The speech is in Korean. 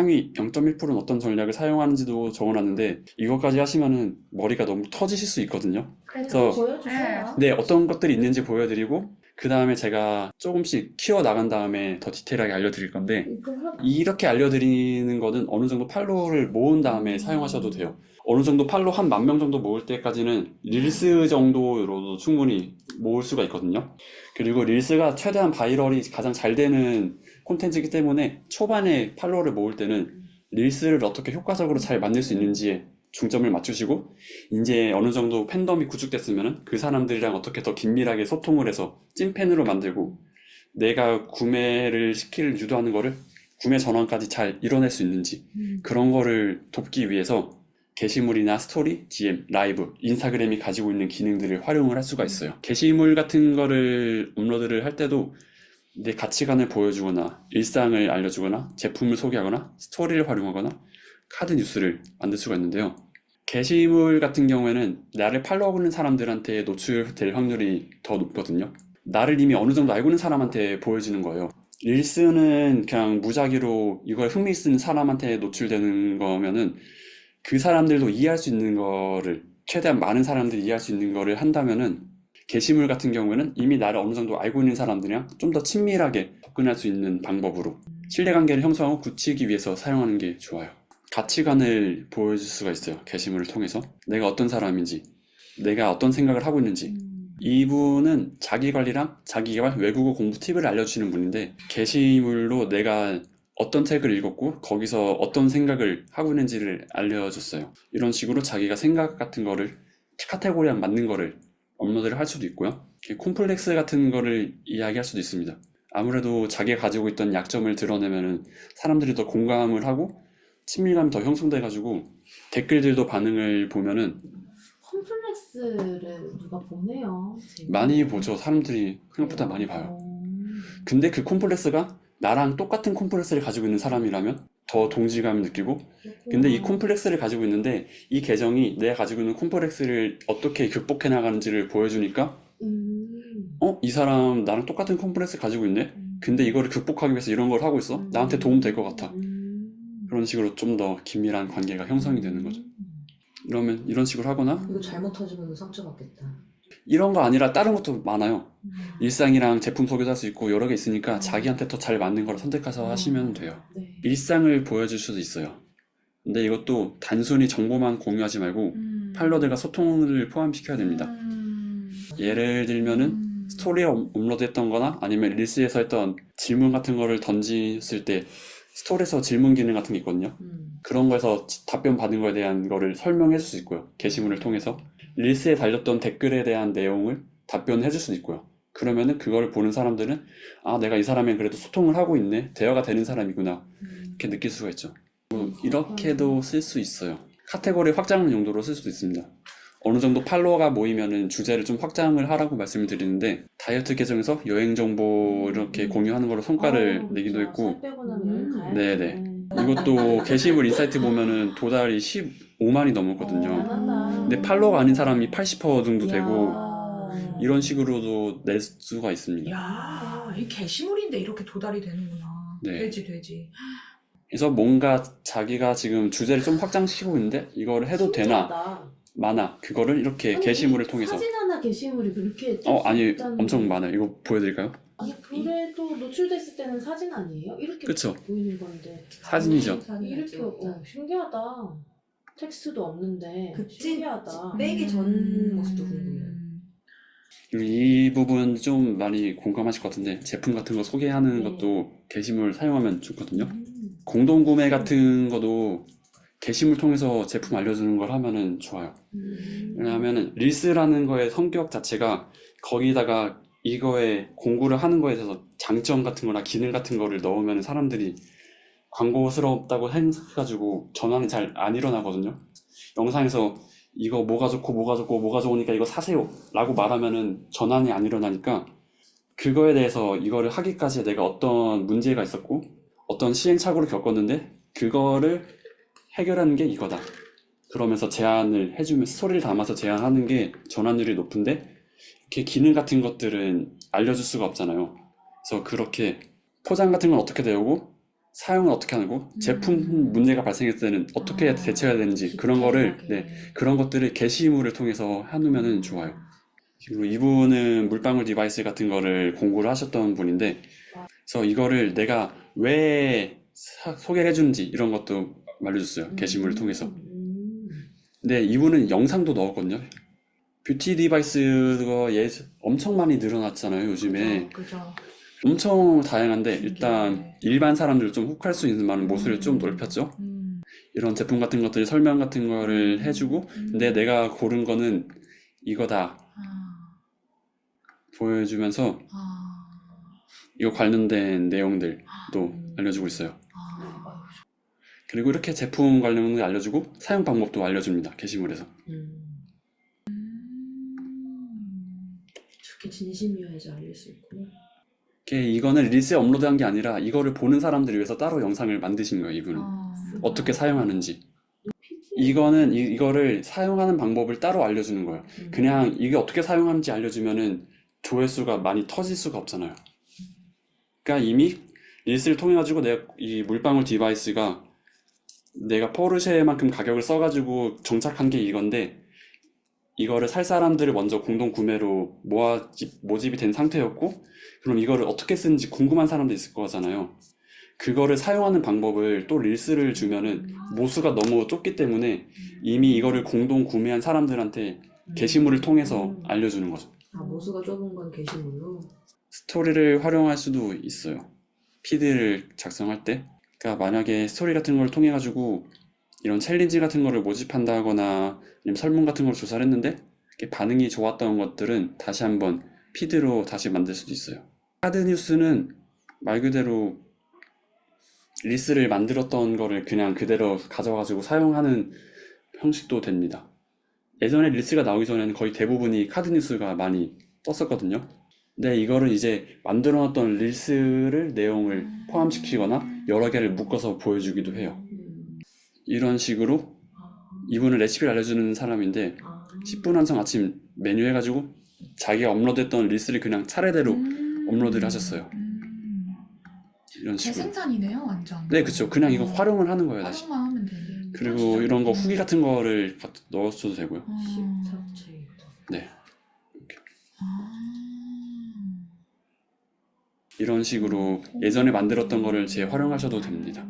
상위 0.1%는 어떤 전략을 사용하는지도 적어놨는데 이것까지 하시면은 머리가 너무 터지실 수 있거든요. 그래서 그래서 보여주세요. 네, 어떤 것들이 있는지 보여드리고 그 다음에 제가 조금씩 키워나간 다음에 더 디테일하게 알려드릴 건데 이렇게 알려드리는 거는 어느 정도 팔로우를 모은 다음에 사용하셔도 돼요. 어느 정도 팔로우 한 10,000명 정도 모을 때까지는 릴스 정도로도 충분히 모을 수가 있거든요. 그리고 릴스가 최대한 바이럴이 가장 잘 되는 콘텐츠이기 때문에 초반에 팔로우를 모을 때는 릴스를 어떻게 효과적으로 잘 만들 수 있는지에 중점을 맞추시고 이제 어느 정도 팬덤이 구축됐으면 그 사람들이랑 어떻게 더 긴밀하게 소통을 해서 찐팬으로 만들고 내가 구매를 유도하는 거를 구매 전환까지 잘 이뤄낼 수 있는지 그런 거를 돕기 위해서 게시물이나 스토리, DM, 라이브, 인스타그램이 가지고 있는 기능들을 활용을 할 수가 있어요. 게시물 같은 거를 업로드를 할 때도 내 가치관을 보여주거나 일상을 알려주거나 제품을 소개하거나 스토리를 활용하거나 카드 뉴스를 만들 수가 있는데요. 게시물 같은 경우에는 나를 팔로우하고 있는 사람들한테 노출될 확률이 더 높거든요. 나를 이미 어느 정도 알고 있는 사람한테 보여지는 거예요. 릴스는 그냥 무작위로 이걸 흥미 있는 사람한테 노출되는 거면은 그 사람들도 이해할 수 있는 거를 최대한 많은 사람들이 이해할 수 있는 거를 한다면은 게시물 같은 경우에는 이미 나를 어느 정도 알고 있는 사람들이랑 좀 더 친밀하게 접근할 수 있는 방법으로 신뢰관계를 형성하고 굳히기 위해서 사용하는 게 좋아요. 가치관을 보여줄 수가 있어요. 게시물을 통해서 내가 어떤 사람인지 내가 어떤 생각을 하고 있는지 이분은 자기관리랑 자기개발 외국어 공부 팁을 알려주시는 분인데 게시물로 내가 어떤 책을 읽었고 거기서 어떤 생각을 하고 있는지를 알려줬어요. 이런 식으로 자기가 생각 같은 거를 카테고리랑 맞는 거를 업로드를 할 수도 있고요. 콤플렉스 같은 거를 이야기할 수도 있습니다. 아무래도 자기가 가지고 있던 약점을 드러내면은 사람들이 더 공감을 하고 친밀감이 더 형성돼가지고 댓글들도 반응을 보면은 컴플렉스를 누가 보네요. 많이 보죠. 사람들이 생각보다 많이 봐요. 근데 그 콤플렉스가 나랑 똑같은 콤플렉스를 가지고 있는 사람이라면 더 동질감을 느끼고 근데 이 콤플렉스를 가지고 있는데 이 계정이 내가 가지고 있는 콤플렉스를 어떻게 극복해 나가는지를 보여주니까 이 사람 나랑 똑같은 콤플렉스 가지고 있네? 근데 이거를 극복하기 위해서 이런 걸 하고 있어? 나한테 도움 될 것 같아. 그런 식으로 좀 더 긴밀한 관계가 형성이 되는 거죠. 그러면 이런 식으로 하거나 이거 잘못 터지면 상처받겠다. 이런 거 아니라 다른 것도 많아요. 일상이랑 제품 소개도 할 수 있고 여러 개 있으니까 자기한테 더 잘 맞는 걸 선택해서 하시면 돼요. 네. 일상을 보여줄 수도 있어요. 근데 이것도 단순히 정보만 공유하지 말고 팔로워들과 소통을 포함시켜야 됩니다. 예를 들면은 스토리에 업로드했던 거나 아니면 릴스에서 했던 질문 같은 거를 던졌을 때 스토리에서 질문 기능 같은 게 있거든요. 그런 거에서 답변 받은 거에 대한 거를 설명해 줄 수 있고요. 게시물을 통해서 릴스에 달렸던 댓글에 대한 내용을 답변해 줄 수도 있고요. 그러면은 그거를 보는 사람들은 아 내가 이 사람이랑 그래도 소통을 하고 있네, 대화가 되는 사람이구나 이렇게 느낄 수가 있죠. 이렇게도 쓸 수 있어요. 카테고리 확장 용도로 쓸 수도 있습니다. 어느 정도 팔로워가 모이면은 주제를 좀 확장을 하라고 말씀을 드리는데 다이어트 계정에서 여행 정보 이렇게 공유하는 걸로 성과를 내기도 했고 살 빼고 나면 여행 가야 네네. 이것도 게시물 인사이트 보면은 도달이 15만이 넘었거든요. 근데 팔로워가 아닌 사람이 80% 정도 되고 이런 식으로도 낼 수가 있습니다. 야, 이 게시물인데 이렇게 도달이 되는구나. 네. 되지. 그래서 뭔가 자기가 지금 주제를 좀 확장시키고 있는데 이걸 해도 되나 신기하다. 마나 그거를 이렇게 아니, 게시물을 이 통해서 사진 하나 게시물이 그렇게 아니 있다는 엄청 게- 많아요. 이거 보여드릴까요? 아니 그래도 노출됐을 때는 사진 아니에요? 이렇게 그쵸. 보이는 건데 사진이죠. 이렇게 신기하다. 텍스트도 없는데 그 신기하다. 빼기 전 모습도 궁금해요. 그리고 이 부분 좀 많이 공감하실 것 같은데 제품 같은 거 소개하는 네. 것도 게시물 사용하면 좋거든요. 공동구매 같은 것도 게시물 통해서 제품 알려주는 걸 하면은 좋아요. 왜냐하면 릴스라는 거의 성격 자체가 거기다가 이거에 공구를 하는 거에 대해서 장점 같은 거나 기능 같은 거를 넣으면 사람들이 광고스럽다고 생각해가지고 전환이 잘 안 일어나거든요. 영상에서 이거 뭐가 좋고 뭐가 좋고 뭐가 좋으니까 이거 사세요 라고 말하면은 전환이 안 일어나니까 그거에 대해서 이거를 하기까지 내가 어떤 문제가 있었고 어떤 시행착오를 겪었는데 그거를 해결하는 게 이거다. 그러면서 제안을 해주면 스토리를 담아서 제안하는 게 전환율이 높은데 이렇게 기능 같은 것들은 알려줄 수가 없잖아요. 그래서 그렇게 포장 같은 건 어떻게 되고 사용은 어떻게 하고 제품 문제가 발생했을 때는 어떻게 대처해야 되는지 그런 거를 그런 것들을 게시물을 통해서 해놓으면 좋아요. 그리고 이분은 물방울 디바이스 같은 거를 공부를 하셨던 분인데 그래서 이거를 내가 왜 소개를 해주는지 이런 것도 알려줬어요. 게시물을 통해서. 근데 이분은 영상도 넣었거든요. 뷰티 디바이스가 엄청 많이 늘어났잖아요, 요즘에. 그죠. 엄청 다양한데 일단 일반 사람들을 좀 혹할 수 있는 많은 모습을 좀 넓혔죠. 이런 제품 같은 것들 설명 같은 거를 해주고 근데 내가 고른 거는 이거다 보여주면서 이거 관련된 내용들도 알려주고 있어요. 그리고 이렇게 제품 관련을 알려주고 사용 방법도 알려줍니다. 게시물에서. 저렇게 진심이어야지 알릴 수 있구나. 이거는 릴스에 업로드한 게 아니라 이거를 보는 사람들을 위해서 따로 영상을 만드신 거예요. 이분은 어떻게 사용하는지. 이거는 이거를 사용하는 방법을 따로 알려주는 거예요. 그냥 이게 어떻게 사용하는지 알려주면은 조회수가 많이 터질 수가 없잖아요. 그러니까 이미 릴스를 통해 가지고 내가 이 물방울 디바이스가 내가 포르쉐만큼 가격을 써가지고 정착한 게 이건데 이거를 살 사람들을 먼저 공동 구매로 모집이 된 상태였고 그럼 이거를 어떻게 쓰는지 궁금한 사람도 있을 거잖아요. 그거를 사용하는 방법을 또 릴스를 주면은 모수가 너무 좁기 때문에 이미 이거를 공동 구매한 사람들한테 게시물을 통해서 알려주는 거죠. 모수가 좁은 건 게시물로? 스토리를 활용할 수도 있어요. 피드를 작성할 때. 그러니까 만약에 스토리 같은 걸 통해 가지고 이런 챌린지 같은 거를 모집한다거나 아니면 설문 같은 걸 조사를 했는데 반응이 좋았던 것들은 다시 한번 피드로 다시 만들 수도 있어요. 카드 뉴스는 말 그대로 릴스를 만들었던 거를 그냥 그대로 가져와가지고 사용하는 형식도 됩니다. 예전에 릴스가 나오기 전에는 거의 대부분이 카드 뉴스가 많이 떴었거든요. 근데 이거를 이제 만들어놨던 릴스를 내용을 포함시키거나 여러 개를 묶어서 보여주기도 해요. 이런 식으로 이분은 레시피를 알려주는 사람인데 10분 완성 아침 메뉴 해가지고 자기가 업로드했던 릴스를 그냥 차례대로 업로드를 하셨어요. 이런 식으로. 재생산이네요, 완전. 네, 그쵸. 그냥 이거 활용을 하는 거예요, 다시. 활용만 하면 되네. 그리고 이런 거 후기 같은 거를 넣어줘도 되고요. 식탁체. 네. 이런 식으로 예전에 만들었던 거를 재활용하셔도 됩니다.